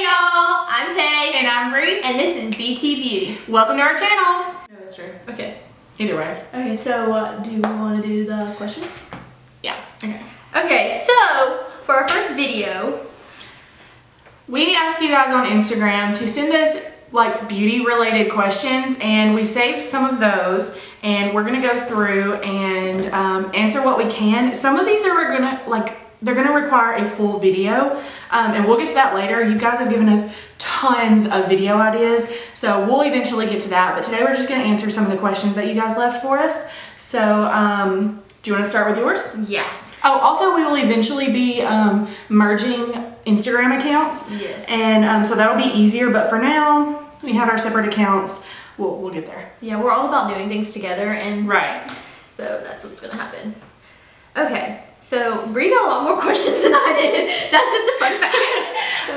Hey y'all, I'm Tay. And I'm Bri. And this is BT Beauty. Welcome to our channel. No, that's true. Okay. Either way. Okay, so do you want to do the questions? Yeah. Okay. Okay, so for our first video, we asked you guys on Instagram to send us like beauty related questions, and we saved some of those, and we're gonna go through and answer what we can. Some of these are they're gonna require a full video, and we'll get to that later. You guys have given us tons of video ideas, so we'll eventually get to that. But today we're just gonna answer some of the questions that you guys left for us. So do you want to start with yours? yeah. Oh, also we will eventually be merging Instagram accounts. Yes. And so that'll be easier, but for now, we have our separate accounts. We'll get there. Yeah, we're all about doing things together, and Right. so that's what's gonna happen. Okay, so Bri got a lot more questions than I did. That's just a fun fact.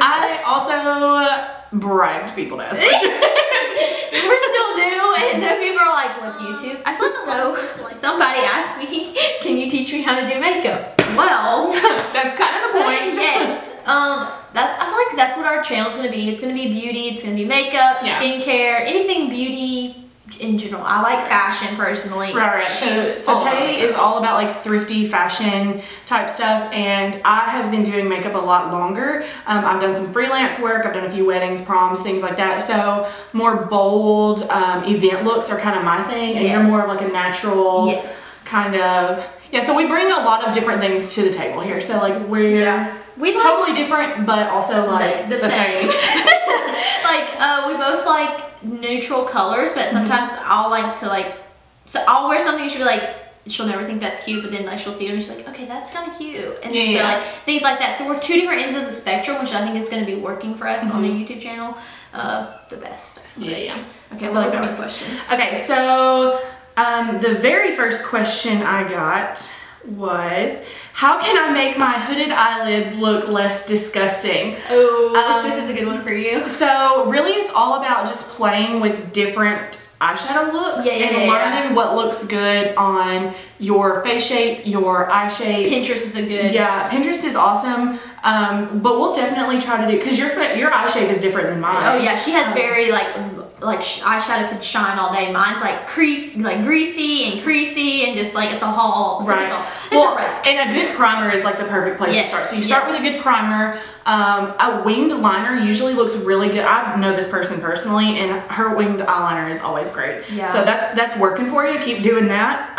I also bribed people to ask questions. We're still new, and people are like, "What's YouTube?" I thought so. Somebody asked me, "Can you teach me how to do makeup?" Well, That's kind of the point. yes. I feel like that's what our channel's gonna be. It's gonna be beauty. It's gonna be makeup, Yeah. skincare, anything beauty in general. I like fashion personally. Right. So Tay is all about like thrifty fashion type stuff, and I have been doing makeup a lot longer. I've done some freelance work. I've done a few weddings, proms, things like that. So more bold event looks are kind of my thing, and Yes. you're more of like a natural kind of. Yeah, so we bring a lot of different things to the table here. So like we're totally different, but also like the same. Like we both like neutral colors, but sometimes I'll like to so I'll wear something and she'll be like, she'll never think that's cute, but then like she'll see it and she's like, okay, that's kind of cute, and so like things like that. So we're two different ends of the spectrum, which I think is going to be working for us on the YouTube channel the best. Yeah. Okay, what are any questions? Okay, so the very first question I got was, how can I make my hooded eyelids look less disgusting? Oh, this is a good one for you. So really it's all about just playing with different eyeshadow looks and learning what looks good on your face shape, your eye shape. Pinterest is a good. Yeah, Pinterest is awesome, but we'll definitely try to do, because your eye shape is different than mine. Oh yeah, she has very like eyeshadow could shine all day. Mine's like greasy and just like it's a haul. It's right. It's a wreck. And a good primer is like the perfect place to start. So you start with a good primer. A winged liner usually looks really good. I know this person personally, and her winged eyeliner is always great. Yeah. So that's working for you. Keep doing that.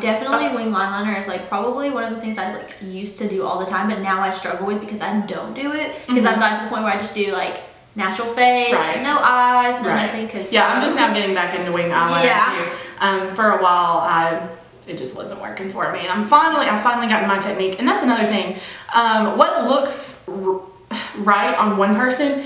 Definitely winged eyeliner is like probably one of the things I like used to do all the time, but now I struggle with because I don't do it, because I've gotten to the point where I just do like natural face, no eyes, no nothing. Cause I'm just now getting back into winged eyeliner too. For a while, it just wasn't working for me, and I finally gotten my technique. And that's another thing. What looks right on one person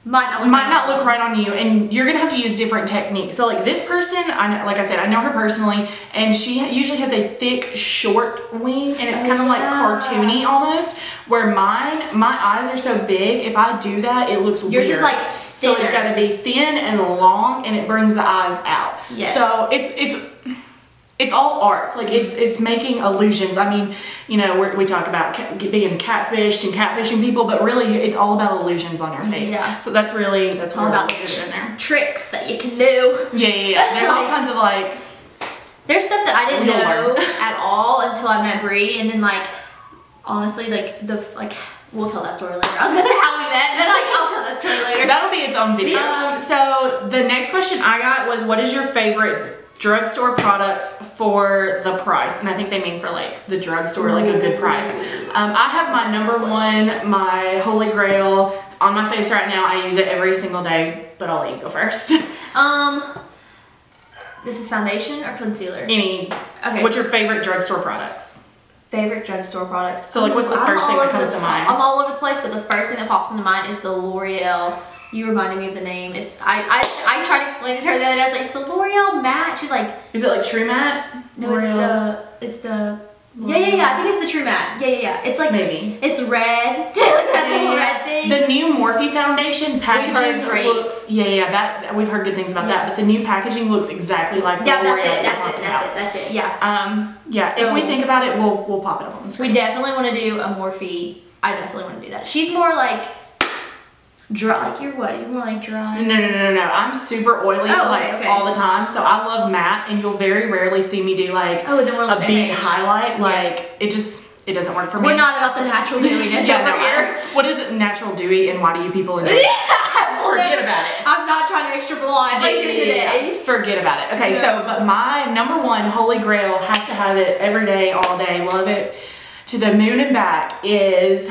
might not look right on you, and you're gonna have to use different techniques. So like this person, like I said, I know her personally, and she usually has a thick, short wing, and it's kind of like cartoony almost. Where my eyes are so big, if I do that, it looks weird. Yours is like thinner. So it's got to be thin and long, and it brings the eyes out. Yes. So it's all art. Like it's making illusions. I mean, you know, we talk about being catfished and catfishing people, but really it's all about illusions on your face. Yeah. So that's all about in there. Tricks that you can do. Yeah. There's all kinds of like. There's stuff that I didn't know at all until I met Bri, and then like honestly we'll tell that story later. I was gonna say how we met, but I'll tell that story later. That'll be its own video. So the next question I got was, what is your favorite drugstore products for the price? And I think they mean for like the drugstore, like a good price. I have my number one, my holy grail. It's on my face right now. I use it every single day, but I'll let you go first. This is foundation or concealer? Any. Okay. What's your favorite drugstore products? Favorite drugstore products? So like, what's the first thing that comes to mind? I'm all over the place, but the first thing that pops into mind is the L'Oreal. You reminded me of the name. It's I tried to explain it to her the other day. I was like, it's the L'Oreal matte. She's like, is it like True Matte? No, it's the yeah. I think it's the True Matte. Yeah. It's like maybe it's red. Like red thing. The new Morphe foundation packaging looks that we've heard good things about that. But the new packaging looks exactly like the L'Oreal. That's it. Yeah. So if we think about it, we'll pop it up on the screen. We definitely want to do a Morphe. I definitely want to do that. She's more like Dry, like you're what? You're more like dry? No. I'm super oily all the time. So I love matte, and you'll very rarely see me do like a big highlight. Like it doesn't work for me. We're not about the natural dewiness over here. What is it, natural dewy, and why do you people enjoy it? Forget about it. I'm not trying to extra blind like you today. Forget about it. Okay, but my number one holy grail, have to have it every day, all day, love it to the moon and back, is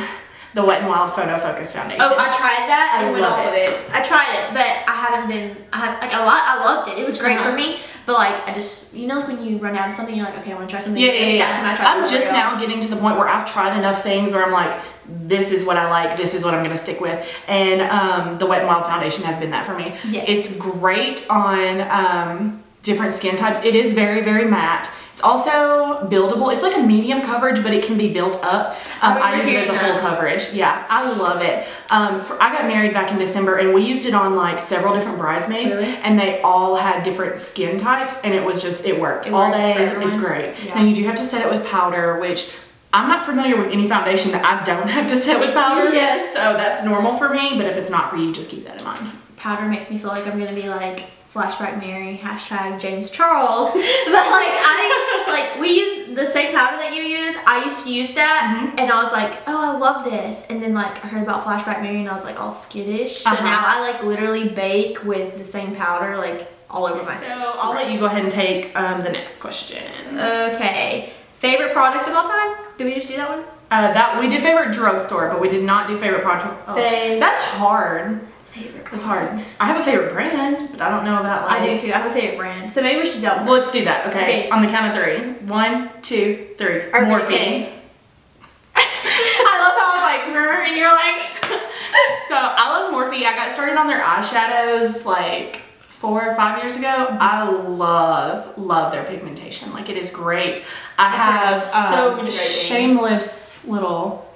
the Wet n Wild Photo Focus Foundation. Oh, I tried that and went off of it. I tried it, but I loved it. It was great for me, but like I just, like when you run out of something, you're like, okay, I want to try something. That's when I tried. I'm just now getting to the point where I've tried enough things where I'm like, this is what I like, this is what I'm going to stick with, and the Wet n Wild Foundation has been that for me. Yes. It's great on different skin types. It is very, very matte. It's also buildable. It's like a medium coverage, but it can be built up. I use it as a full coverage. Yeah, I love it. I got married back in December, and we used it on like several different bridesmaids, and they all had different skin types, and it worked all day. It's great. Yeah. Now you do have to set it with powder, which I'm not familiar with any foundation that I don't have to set with powder. Yes. So that's normal for me, but if it's not for you, just keep that in mind. Powder makes me feel like I'm gonna be like Flashback Mary, #James Charles. But like we use the same powder that you use. I used to use that, and I was like, oh, I love this. And then like I heard about Flashback Mary, and I was like all skittish. So now I like literally bake with the same powder like all over my face. So I'll let you go ahead and take the next question. Okay, favorite product of all time? Did we just do that one? That we did favorite drugstore, but we did not do favorite product. Oh, that's hard. It's hard. I have a favorite brand, but I don't know about like. I do too. I have a favorite brand. So maybe we should double. Well, let's do that. Okay. On the count of 3. 1, 2, 3. Morphe. I love how I was like, and you're like. So I love Morphe. I got started on their eyeshadows like 4 or 5 years ago. I love their pigmentation. Like it is great. I have so many great shameless little.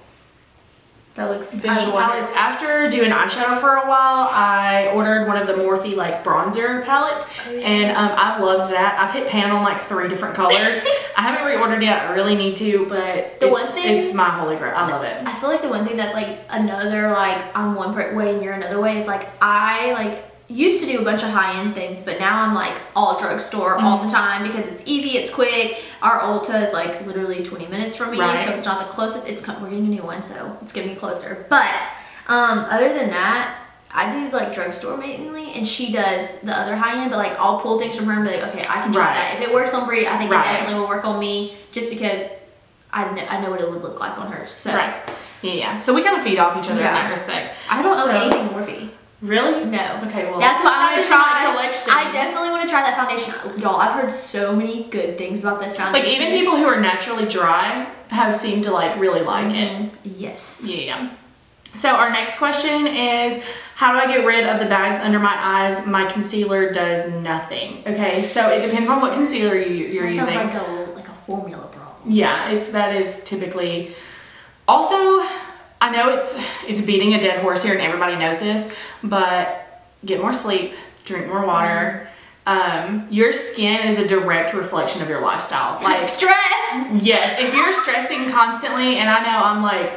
That looks visual palettes. After doing eyeshadow for a while, I ordered one of the Morphe like bronzer palettes, and I've loved that. I've hit pan on like 3 different colors. I haven't reordered yet. I really need to, but it's my holy grail. I love it. I feel like the one thing that's like another like I'm one way and you're another way is like I like used to do a bunch of high-end things, but now I'm like all drugstore all the time because it's easy, it's quick. Our Ulta is like literally 20 minutes from me, so it's not the closest. We're getting a new one, so it's gonna be closer. But other than that, I do like drugstore mainly, and she does the other high-end. But like I'll pull things from her and be like, okay, I can try that. If it works on Bri, I think it definitely will work on me, just because I know what it would look like on her. So yeah. So we kind of feed off each other in that respect. I don't own anything Morphe. Really? No. Okay, well that's what I want to try. My collection. I definitely want to try that foundation. Y'all, I've heard so many good things about this foundation. Like even people who are naturally dry have seemed to like really like it. Yes. Yeah. So our next question is, how do I get rid of the bags under my eyes? My concealer does nothing. Okay, so it depends on what concealer you're using. That sounds like a formula problem. Yeah, that is typically. Also, I know it's beating a dead horse here and everybody knows this, but get more sleep, drink more water. Your skin is a direct reflection of your lifestyle. Like stress. Yes, if you're stressing constantly, and I know I'm like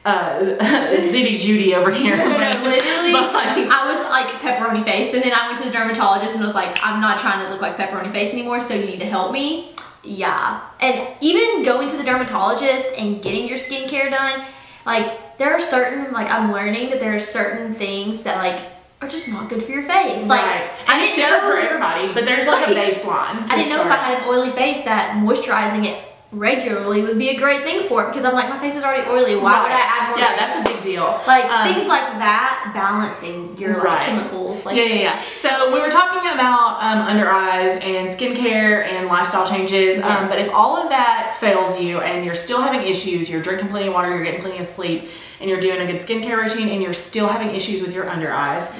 Zitty Judy over here. No, literally, I was like pepperoni face, and then I went to the dermatologist and was like, I'm not trying to look like pepperoni face anymore, so you need to help me. Yeah, and even going to the dermatologist and getting your skincare done, like there are certain, like I'm learning that there are certain things that like are just not good for your face. Like and it's different for everybody, but there's like a baseline. I didn't know if I had an oily face that moisturizing it regularly would be a great thing for it, because I'm like, my face is already oily, why would I add more? Yeah, that's a big deal. Like things like that, balancing your like chemicals. Like So we were talking about under eyes and skincare and lifestyle changes, but if all of that fails you and you're still having issues, you're drinking plenty of water, you're getting plenty of sleep, and you're doing a good skincare routine, and you're still having issues with your under eyes,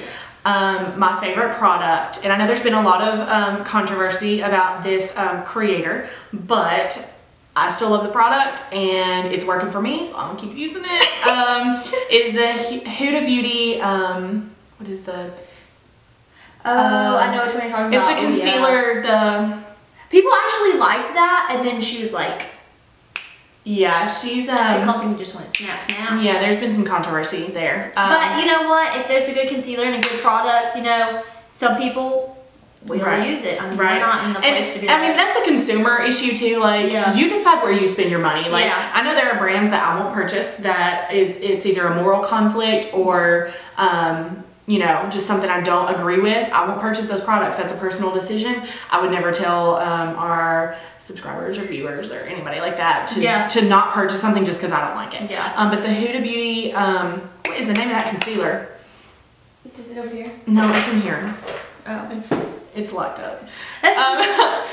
my favorite product, and I know there's been a lot of controversy about this creator, but I still love the product and it's working for me, so I'm gonna keep using it. Is the Huda Beauty, what is the? I know which one you're talking about. It's the concealer, People actually liked that, and then she was like, Yeah, she's the company just went snap. Yeah, there's been some controversy there. But you know what? If there's a good concealer and a good product, you know, some people will use it. I mean, we're not in the place to do that. I mean, that's a consumer issue too. Like, you decide where you spend your money. Like, I know there are brands that I won't purchase that it's either a moral conflict or, you know, just something I don't agree with. I won't purchase those products. That's a personal decision. I would never tell our subscribers or viewers or anybody like that to not purchase something just because I don't like it. Yeah. But the Huda Beauty, what is the name of that concealer? Is it over here? No, it's in here. Oh. It's locked up.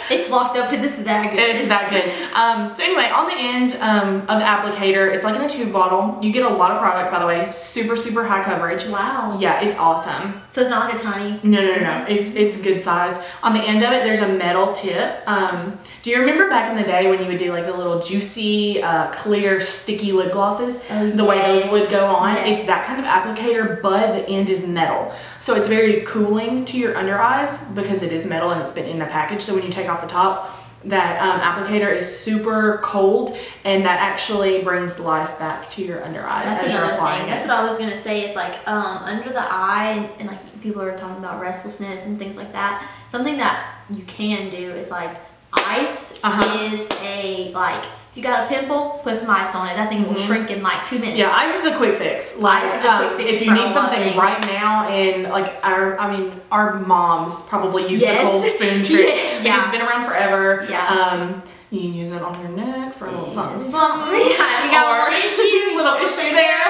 It's locked up because this is that good. It's that good. So anyway, on the end of the applicator, it's like in a tube bottle. You get a lot of product, by the way. Super, super high coverage. Wow. Yeah, it's awesome. So it's not like a tiny... No. It's good size. On the end of it, there's a metal tip. Do you remember back in the day when you would do like the little juicy, clear, sticky lip glosses? The way those would go on? Yes. It's that kind of applicator, but the end is metal. So it's very cooling to your under eyes because it is metal and it's been in the package. So when you take off the top, that applicator is super cold, and that actually brings the life back to your under eyes as you're applying it. That's what I was gonna say. Is like under the eye, and like people are talking about restlessness and things like that. Something that you can do is like ice is a like. If you got a pimple, put some ice on it. That thing will shrink in like 2 minutes. Yeah, ice is a quick fix. Like, ice is a quick fix if you need something right now, and like our moms probably use the cold spoon trick. It's been around forever. You can use it on your neck for a little something. Yeah, you got a little issue there.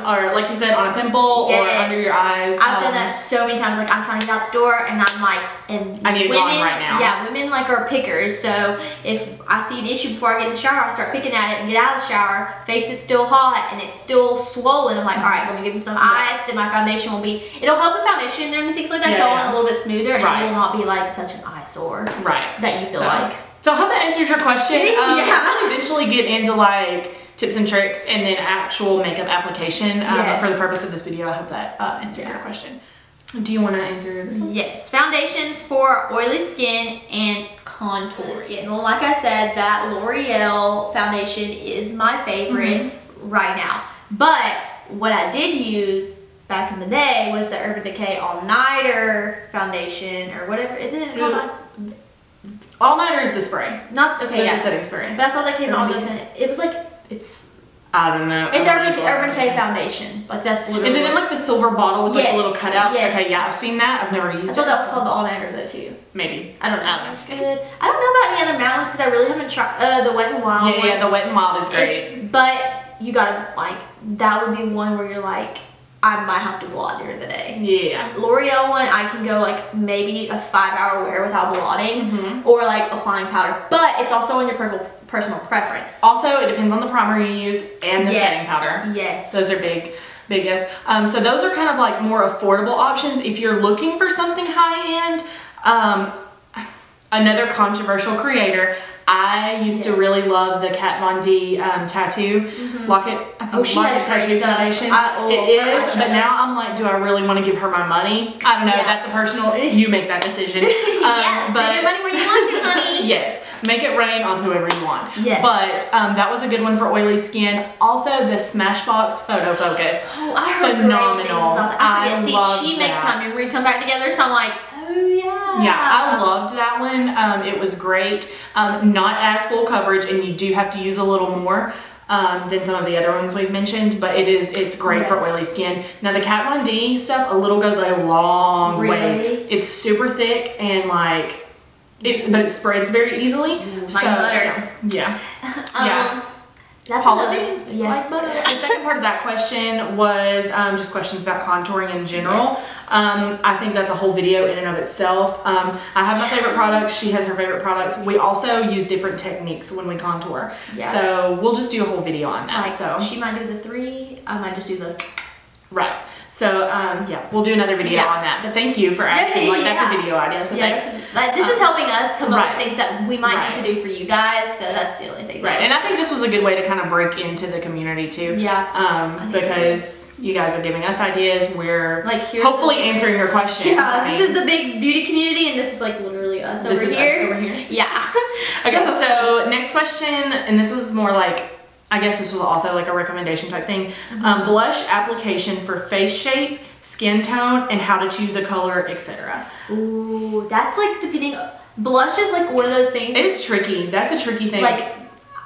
Or like you said, on a pimple or under your eyes. I've done that so many times. Like I'm trying to get out the door and I'm like, and I need it gone right now. Yeah, women like are pickers. So if I see an issue before I get in the shower, I start picking at it and get out of the shower. Face is still hot and it's still swollen. I'm like, all right, let me give me some ice. Then my foundation will be. It'll help the foundation and things like that go on a little bit smoother, and it will not be like such an eyesore. That you feel like. So I hope that answers your question. I'll eventually get into like tips and tricks and then actual makeup application. But for the purpose of this video, I hope that answered your question. Do you want to answer this one? Yes. Foundations for oily skin and contour skin. Well, like I said, that L'Oreal foundation is my favorite right now. But what I did use back in the day was the Urban Decay All Nighter foundation or whatever. Isn't it called? All Nighter is the spray. Not okay. There's a setting spray. But I thought that came out with it was like I don't know. It's Urban Decay foundation. Like that's literally. Is it in like the silver bottle with like little cutouts? Okay, yeah, I've seen that. I've never used it. I thought that was called the All Nighter though too. Maybe. I don't know. Good. I don't know about any other matte ones because I really haven't tried the Wet n Wild. Yeah, the Wet n Wild is great. But you gotta like that would be one where you're like, I might have to blot during the day. Yeah. L'Oreal one, I can go like maybe a 5-hour wear without blotting or like applying powder. But it's also on your personal preference. Also, it depends on the primer you use and the setting powder. Yes. Those are biggest. So those are kind of like more affordable options. If you're looking for something high end, another controversial creator, I used to really love the Kat Von D tattoo locket. I think locket tattoo foundation. It is, but now I'm like, do I really want to give her my money? I don't know. That's a personal. You make that decision. Spend your money where you want to, honey. Yes. Make it rain on whoever you want. Yes. But that was a good one for oily skin. Also, the Smashbox Photo Focus. Oh, I heard phenomenal. great things about that. I forget. See, she makes my memory come back together, so I'm like, oh yeah. Yeah, I loved that one. It was great. Not as full coverage, and you do have to use a little more than some of the other ones we've mentioned, but it's great for oily skin. Now the Kat Von D stuff, a little goes a long ways. It's super thick and like. But it spreads very easily. Like butter. Yeah. That's Paula, like butter. The second part of that question was just questions about contouring in general. I think that's a whole video in and of itself. I have my favorite products. She has her favorite products. We also use different techniques when we contour. So we'll just do a whole video on that. Like, she might do the 3. I might just do the... Right. So yeah, we'll do another video on that. But thank you for asking. Like that's a video idea. So thanks. Like this is helping us come up with things that we might need to do for you guys. So that's the only thing. Right. And I think this was a good way to kind of break into the community too. Yeah. Because you guys are giving us ideas. We're like hopefully answering your questions. Yeah. This is the big beauty community, and this is like literally us over here. Yeah. Okay. So next question, and this was more like, I guess this was also like a recommendation type thing. Blush application for face shape, skin tone, and how to choose a color, etc. Ooh, that's like depending. Blush is like one of those things. It is tricky. That's a tricky thing. Like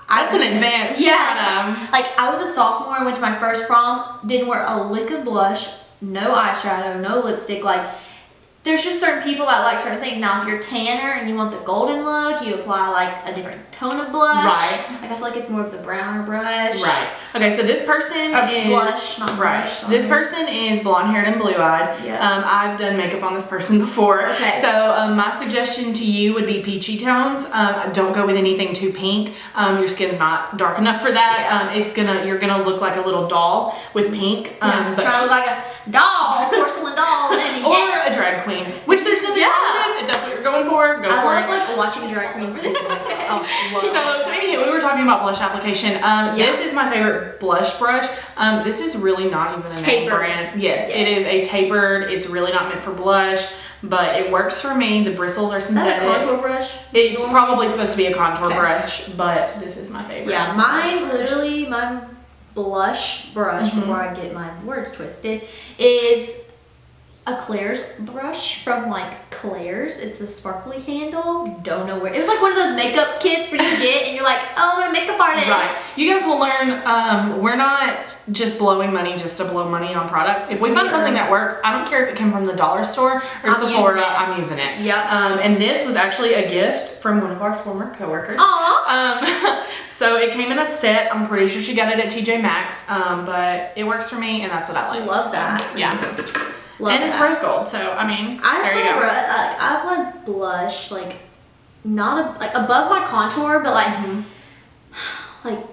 that's an advanced. Yeah. Like I was a sophomore and went to my first prom. Didn't wear a lick of blush, no eyeshadow, no lipstick. Like there's just certain people that like certain things. Now, if you're tanner and you want the golden look, you apply like a different tone of blush. Right. Like I feel like it's more of the browner brush. Right. Okay, so this person is blush, not blush. This person is blonde-haired and blue-eyed. Yeah. I've done makeup on this person before. Okay. So my suggestion to you would be peachy tones. Don't go with anything too pink. Your skin's not dark enough for that. Yeah. You're gonna look like a little doll with pink. Trying to look like a doll, porcelain doll, then or a drag queen, which there's nothing wrong with. If that's what you're going for, go for it. I love like watching drag queens. So anyway, we were talking about blush application. This is my favorite blush brush. This is really not even a name brand. Yes, it is a tapered. It's really not meant for blush, but it works for me. The bristles are synthetic. Is that a contour brush? It's probably supposed to be a contour brush, but this is my favorite. Yeah, my blush brush, before I get my words twisted, is a Claire's brush from like Claire's. It's a sparkly handle. Don't know where. It was like one of those makeup kits where you get and you're like, oh, I'm a makeup artist. Right. You guys will learn, we're not just blowing money just to blow money on products. If we find something that works, I don't care if it came from the dollar store or Sephora, I'm using it. Yep. And this was actually a gift from one of our former coworkers. Aww. So it came in a set. I'm pretty sure she got it at TJ Maxx, but it works for me and that's what I like. Love that. Yeah. And it's rose gold, so I mean, there you go. I applied blush like not like above my contour, but like like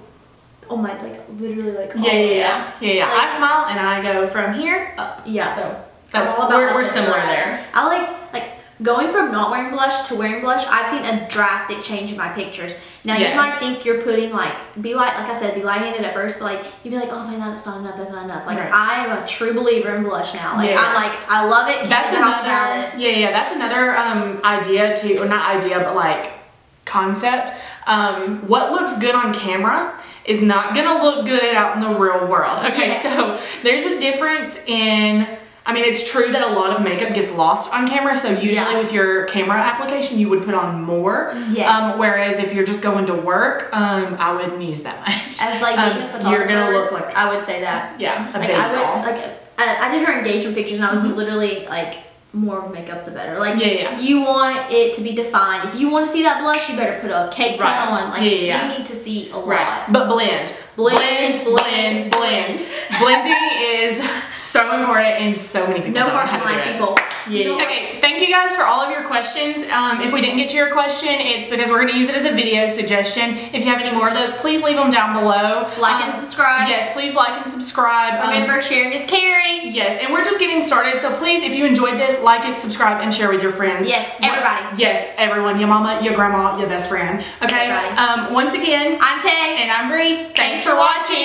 on my literally like yeah. Like, I smile and I go from here up. Yeah. So that's we're similar there. I like going from not wearing blush to wearing blush. I've seen a drastic change in my pictures. Now you might think you're putting like I said, be light-handed at first, but like you'd be like, oh man, that's not enough, that's not enough. Like I am a true believer in blush now. Like I'm like, I love it. That's another that's another idea too, or not idea, but like concept. What looks good on camera is not gonna look good out in the real world. Okay, so there's a difference in, I mean, it's true that a lot of makeup gets lost on camera, so usually with your camera application, you would put on more. Yes. Whereas if you're just going to work, I wouldn't use that much. As like being a photographer, you're gonna look like, I would say that. Yeah, a like big I would doll. like I did her engagement pictures, and I was literally like, more makeup the better. Like you want it to be defined. If you want to see that blush, you better put a cake tone on. Like you need to see a lot. But blend. Blending is so important, and so many people no harsh lines, people. Okay, thank you guys for all of your questions. If we didn't get to your question, it's because we're going to use it as a video suggestion. If you have any more of those, please leave them down below. Like and subscribe. Yes, please like and subscribe. Remember, sharing is caring. Yes, and we're just getting started, so please, if you enjoyed this, like it, subscribe, and share with your friends. Yes, everybody. Yes, everyone. Your mama, your grandma, your best friend. Okay. Once again, I'm Tay. And I'm Bri. Thanks for watching.